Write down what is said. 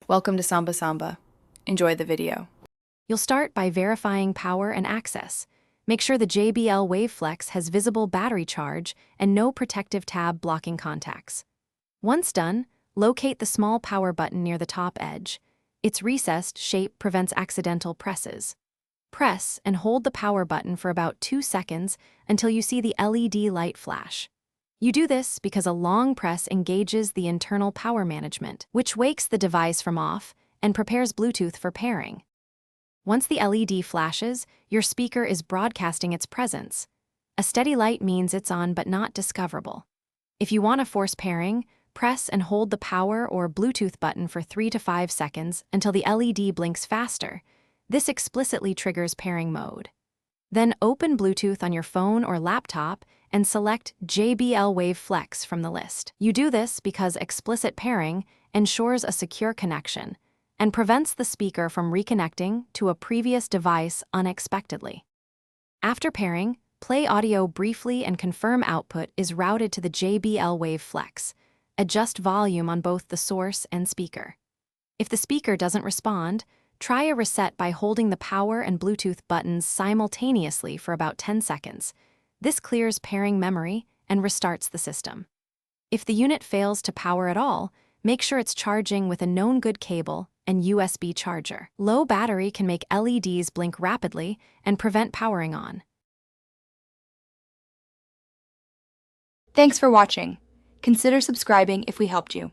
Welcome to Samba Samba. Enjoy the video. You'll start by verifying power and access. Make sure the Jbl Wave Flex has visible battery charge and no protective tab blocking contacts. Once done, locate the small power button near the top edge. Its recessed shape prevents accidental presses. Press and hold the power button for about 2 seconds until you see the LED light flash. You do this because a long press engages the internal power management, which wakes the device from off and prepares Bluetooth for pairing. Once the LED flashes, your speaker is broadcasting its presence. A steady light means it's on but not discoverable. If you want to force pairing, press and hold the power or Bluetooth button for 3 to 5 seconds until the LED blinks faster. This explicitly triggers pairing mode. Then open Bluetooth on your phone or laptop and select Jbl Wave Flex from the list. You do this because explicit pairing ensures a secure connection and prevents the speaker from reconnecting to a previous device unexpectedly. After pairing, play audio briefly and confirm output is routed to the Jbl Wave Flex. Adjust volume on both the source and speaker. If the speaker doesn't respond, try a reset by holding the power and Bluetooth buttons simultaneously for about 10 seconds. This clears pairing memory and restarts the system. If the unit fails to power at all, make sure it's charging with a known good cable and USB charger. Low battery can make LEDs blink rapidly and prevent powering on. Thanks for watching. Consider subscribing if we helped you.